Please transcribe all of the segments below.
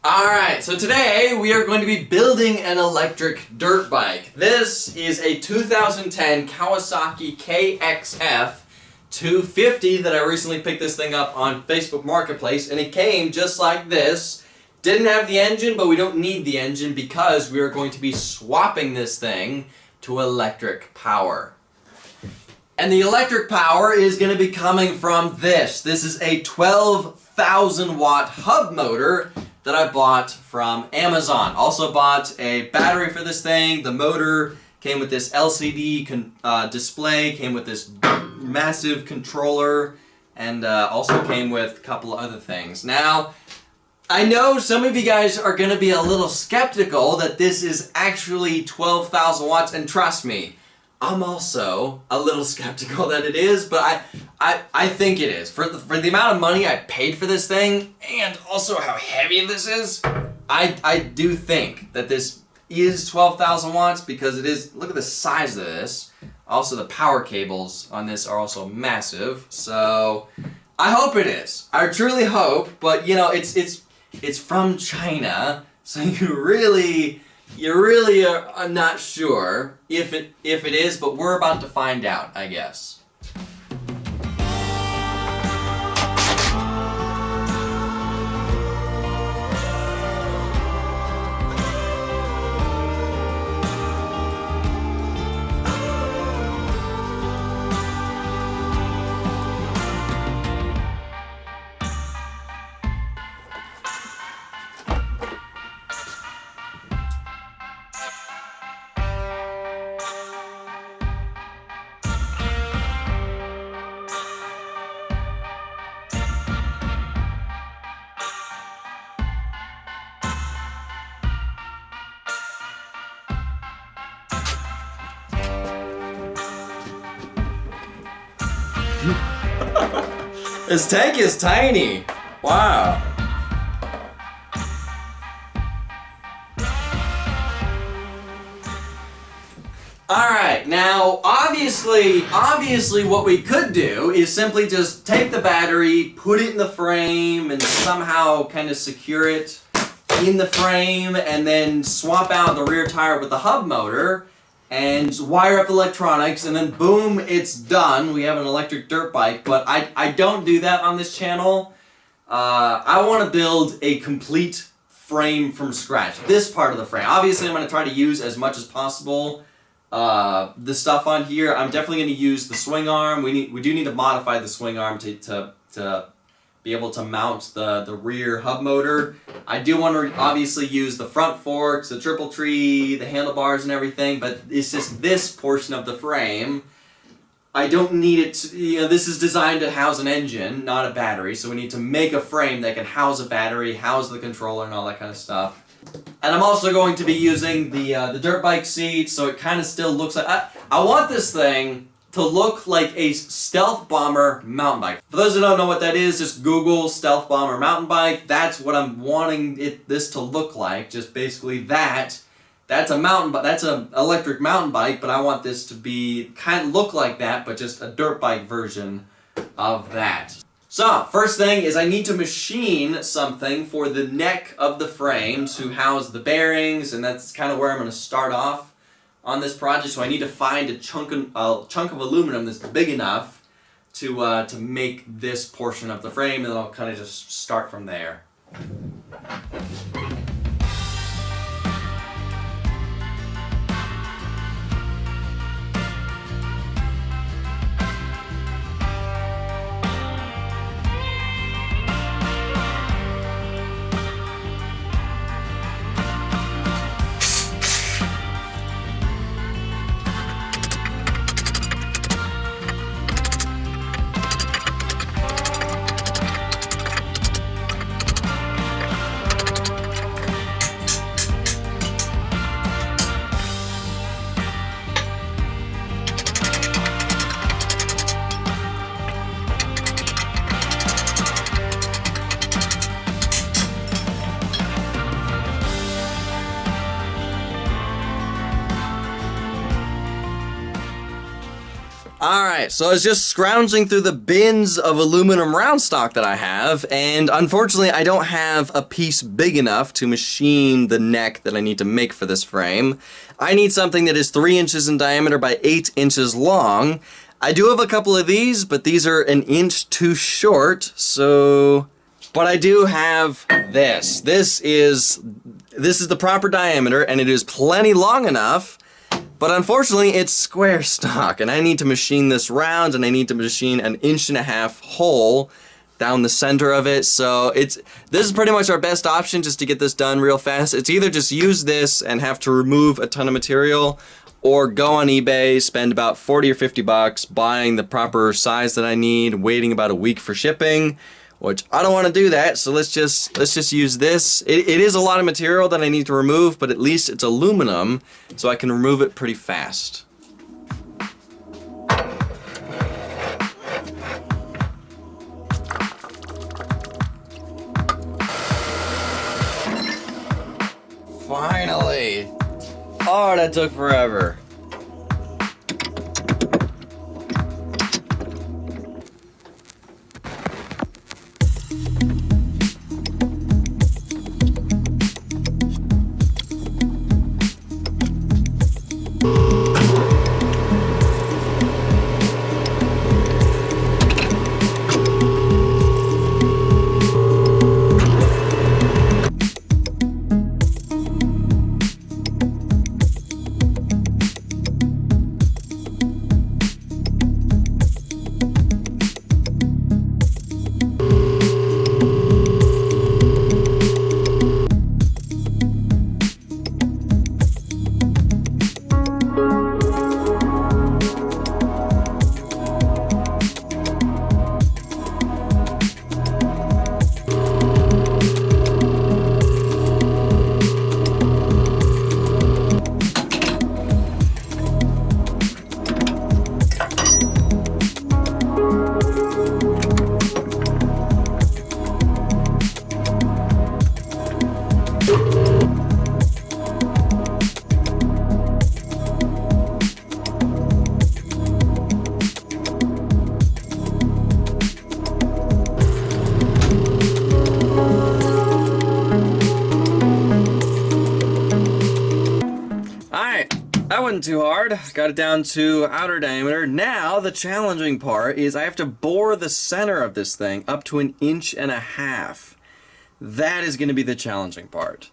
Alright, so today we are going to be building an electric dirt bike. This is a 2010 Kawasaki KX250 that I recently picked this thing up on Facebook Marketplace, and it came just like this. Didn't have the engine, but we don't need the engine because we are going to be swapping this thing to electric power. And the electric power is going to be coming from this. This is a 12,000 watt hub motor that I bought from Amazon. Also bought a battery for this thing. The motor came with this LCD display, came with this massive controller, and also came with a couple of other things. Now, I know some of you guys are going to be a little skeptical that this is actually 12,000 watts, and trust me, I'm also a little skeptical that it is, but I think it is. For the amount of money I paid for this thing, and also how heavy this is, I do think that this is 12,000 watts because it is. Look at the size of this. Also, the power cables on this are also massive, so I hope it is. I truly hope, but you know, it's from China, so you really are not sure if it is, but we're about to find out, I guess. This tank is tiny. Wow. Alright, now obviously what we could do is simply just take the battery, put it in the frame, and somehow kind of secure it in the frame, and then swap out the rear tire with the hub motor, and wire up the electronics, and then boom, it's done. We have an electric dirt bike, but I don't do that on this channel. I want to build a complete frame from scratch. This part of the frame. Obviously, I'm going to try to use as much as possible the stuff on here. I'm definitely going to use the swing arm. We do need to modify the swing arm to be able to mount the rear hub motor. I do want to obviously use the front forks, the triple tree, the handlebars and everything, but it's just this portion of the frame. I don't need it to, you know, this is designed to house an engine, not a battery, so we need to make a frame that can house a battery, house the controller and all that kind of stuff. And I'm also going to be using the dirt bike seat, so it kind of still looks like, I want this thing to look like a stealth bomber mountain bike. For those who don't know what that is, just Google stealth bomber mountain bike. That's what I'm wanting this to look like. Just basically that. That's a mountain bike. That's an electric mountain bike, but I want this to be kind of look like that, but just a dirt bike version of that. So first thing is I need to machine something for the neck of the frame to house the bearings, and that's kind of where I'm going to start off on this project. So I need to find a chunk of aluminum that's big enough to make this portion of the frame, and then I'll kind of just start from there. Alright, so I was just scrounging through the bins of aluminum round stock that I have, and unfortunately I don't have a piece big enough to machine the neck that I need to make for this frame. I need something that is 3 inches in diameter by 8 inches long. I do have a couple of these, but these are an inch too short, so... But I do have this. This is the proper diameter, and it is plenty long enough. But unfortunately, it's square stock, and I need to machine this round, and I need to machine an 1.5 inch hole down the center of it. So this is pretty much our best option just to get this done real fast. It's either just use this and have to remove a ton of material, or go on eBay, spend about 40 or 50 bucks buying the proper size that I need, waiting about a week for shipping. Which I don't want to do that, so let's just use this. It is a lot of material that I need to remove, but at least it's aluminum, so I can remove it pretty fast. Finally! Oh, that took forever. That wasn't too hard. Got it down to outer diameter. Now, the challenging part is I have to bore the center of this thing up to 1.5 inches. That is going to be the challenging part.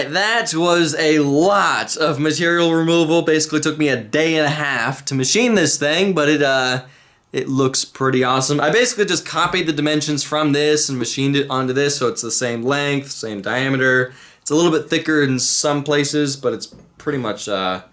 Alright, that was a lot of material removal. Basically took me a day and a half to machine this thing, but it looks pretty awesome. I basically just copied the dimensions from this and machined it onto this, so it's the same length, same diameter. It's a little bit thicker in some places, but it's pretty much the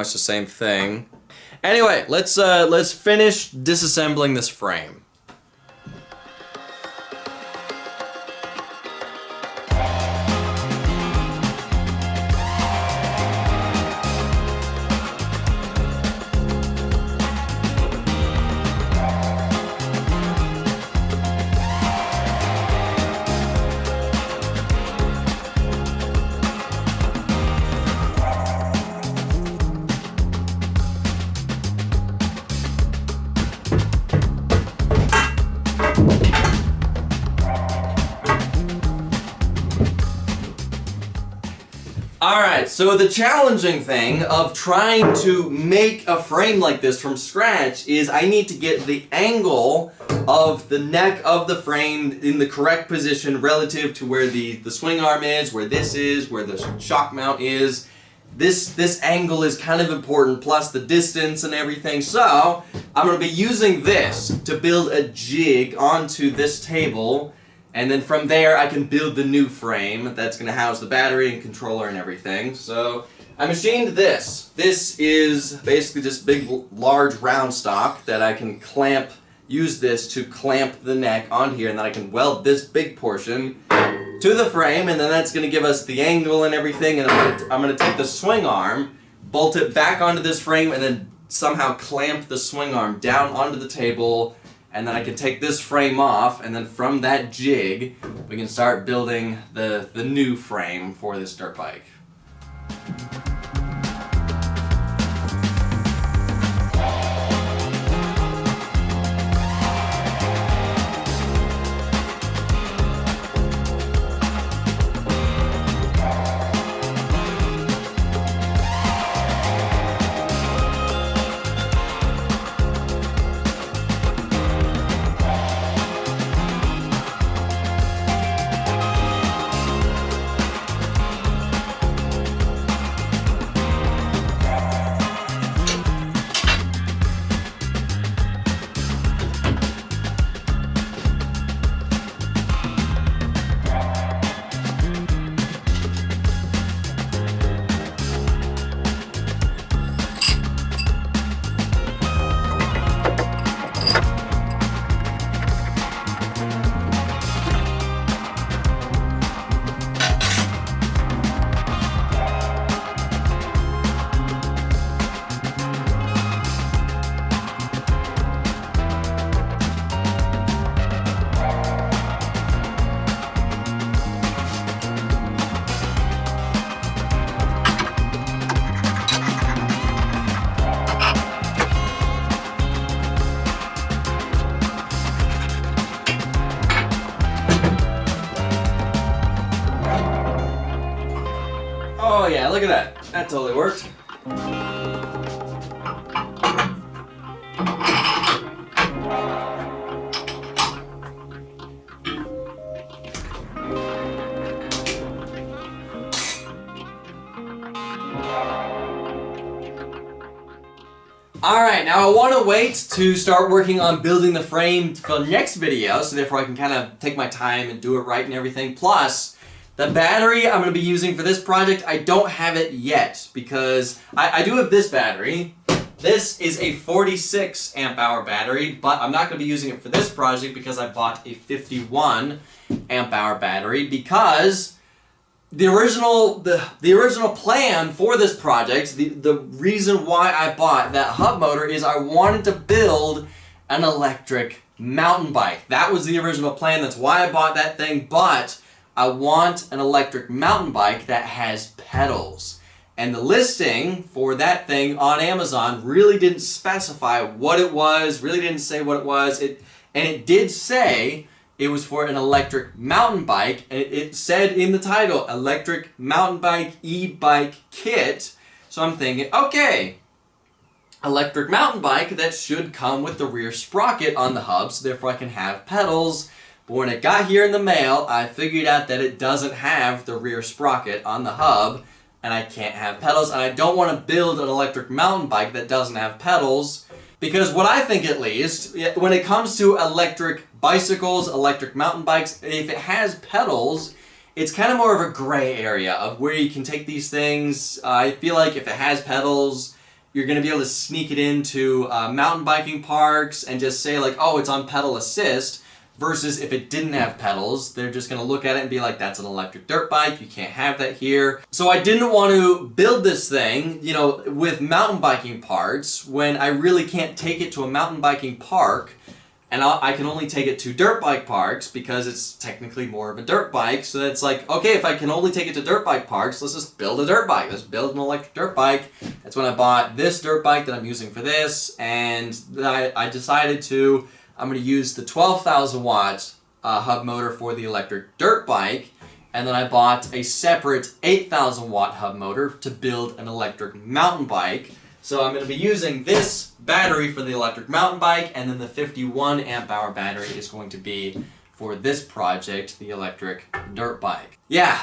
same thing. Anyway, let's finish disassembling this frame. Alright, so the challenging thing of trying to make a frame like this from scratch is I need to get the angle of the neck of the frame in the correct position relative to where the swing arm is, where this is, where the shock mount is. This angle is kind of important, plus the distance and everything. So I'm going to be using this to build a jig onto this table. And then from there, I can build the new frame that's going to house the battery and controller and everything. So I machined this. This is basically just big, large round stock that I can use this to clamp the neck on here, and then I can weld this big portion to the frame, and then that's going to give us the angle and everything. And I'm going to take the swing arm, bolt it back onto this frame, and then somehow clamp the swing arm down onto the table. And then I can take this frame off, and then from that jig, we can start building the new frame for this dirt bike. Oh yeah, look at that. That totally worked. Alright, now I want to wait to start working on building the frame for the next video, so therefore I can kind of take my time and do it right and everything. Plus, the battery I'm going to be using for this project, I don't have it yet, because I do have this battery. This is a 46 amp hour battery, but I'm not going to be using it for this project because I bought a 51 amp hour battery, because the original plan for this project, the reason why I bought that hub motor is I wanted to build an electric mountain bike. That was the original plan. That's why I bought that thing, but I want an electric mountain bike that has pedals. And the listing for that thing on Amazon really didn't specify what it was, really didn't say what it was. And it did say it was for an electric mountain bike, and it said in the title, electric mountain bike e-bike kit. So I'm thinking, okay, electric mountain bike, that should come with the rear sprocket on the hub, so therefore I can have pedals But when it got here in the mail, I figured out that it doesn't have the rear sprocket on the hub, and I can't have pedals, and I don't want to build an electric mountain bike that doesn't have pedals, because what I think, at least, when it comes to electric bicycles, electric mountain bikes, if it has pedals, it's kind of more of a gray area of where you can take these things. I feel like if it has pedals, you're going to be able to sneak it into mountain biking parks and just say like, oh, it's on pedal assist, versus if it didn't have pedals, they're just going to look at it and be like, that's an electric dirt bike, you can't have that here. So I didn't want to build this thing, you know, with mountain biking parts when I really can't take it to a mountain biking park, and I can only take it to dirt bike parks because it's technically more of a dirt bike. So it's like, okay, if I can only take it to dirt bike parks, let's just build a dirt bike. Let's build an electric dirt bike. That's when I bought this dirt bike that I'm using for this, and I decided to, I'm going to use the 12,000 watt hub motor for the electric dirt bike, and then I bought a separate 8,000 watt hub motor to build an electric mountain bike. So I'm going to be using this battery for the electric mountain bike, and then the 51 amp hour battery is going to be for this project, the electric dirt bike. Yeah,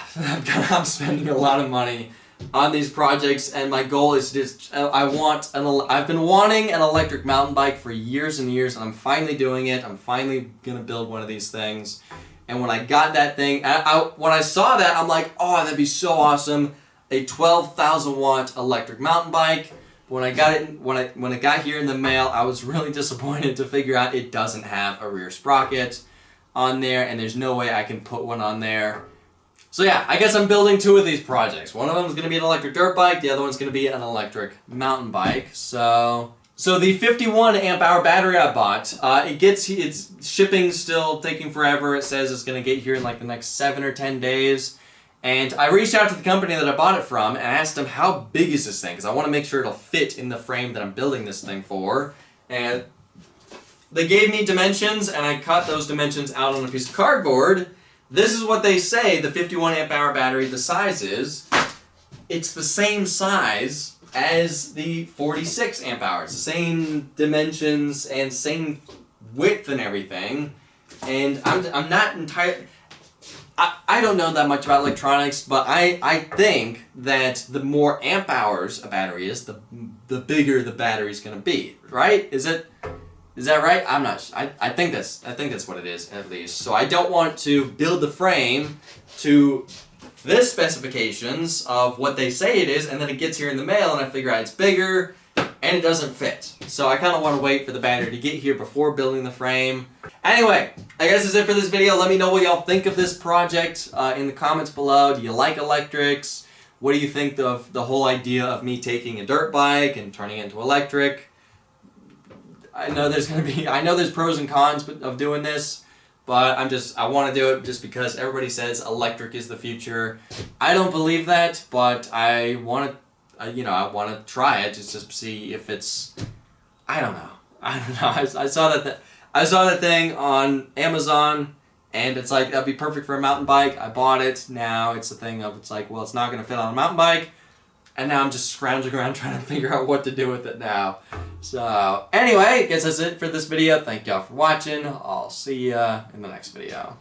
I'm spending a lot of money on these projects, and my goal is just, I've been wanting an electric mountain bike for years and years, and I'm finally doing it. I'm finally going to build one of these things. And when I got that thing, when I saw that, I'm like, oh, that'd be so awesome, a 12,000 watt electric mountain bike. When I got it, when it got here in the mail, I was really disappointed to figure out it doesn't have a rear sprocket on there, and there's no way I can put one on there. So yeah, I guess I'm building two of these projects. One of them is going to be an electric dirt bike, the other one's going to be an electric mountain bike. So the 51 amp hour battery I bought, it's shipping still taking forever. It says it's going to get here in like the next 7 or 10 days. And I reached out to the company that I bought it from and asked them, how big is this thing? Because I want to make sure it'll fit in the frame that I'm building this thing for. And they gave me dimensions, and I cut those dimensions out on a piece of cardboard. This is what they say the 51 amp hour battery, the size is. It's the same size as the 46 amp hours. The same dimensions and same width and everything. And I'm not entirely... I don't know that much about electronics, but I think that the more amp hours a battery is, the bigger the battery's going to be, right? Is that right? I'm not sure. I think that's what it is, at least. So I don't want to build the frame to this specifications of what they say it is, and then it gets here in the mail and I figure out it's bigger and it doesn't fit. So I kind of want to wait for the battery to get here before building the frame. Anyway, I guess that's it for this video. Let me know what y'all think of this project in the comments below. Do you like electrics? What do you think of the whole idea of me taking a dirt bike and turning it into electric? I know there's pros and cons of doing this, but I want to do it just because everybody says electric is the future. I don't believe that, but I want to try it just to see if it's, I don't know. I saw that thing on Amazon, and it's like, that'd be perfect for a mountain bike. I bought it. Now it's the thing of, it's like, well, it's not going to fit on a mountain bike. And now I'm just scrounging around trying to figure out what to do with it now. So, anyway, I guess that's it for this video. Thank y'all for watching. I'll see ya in the next video.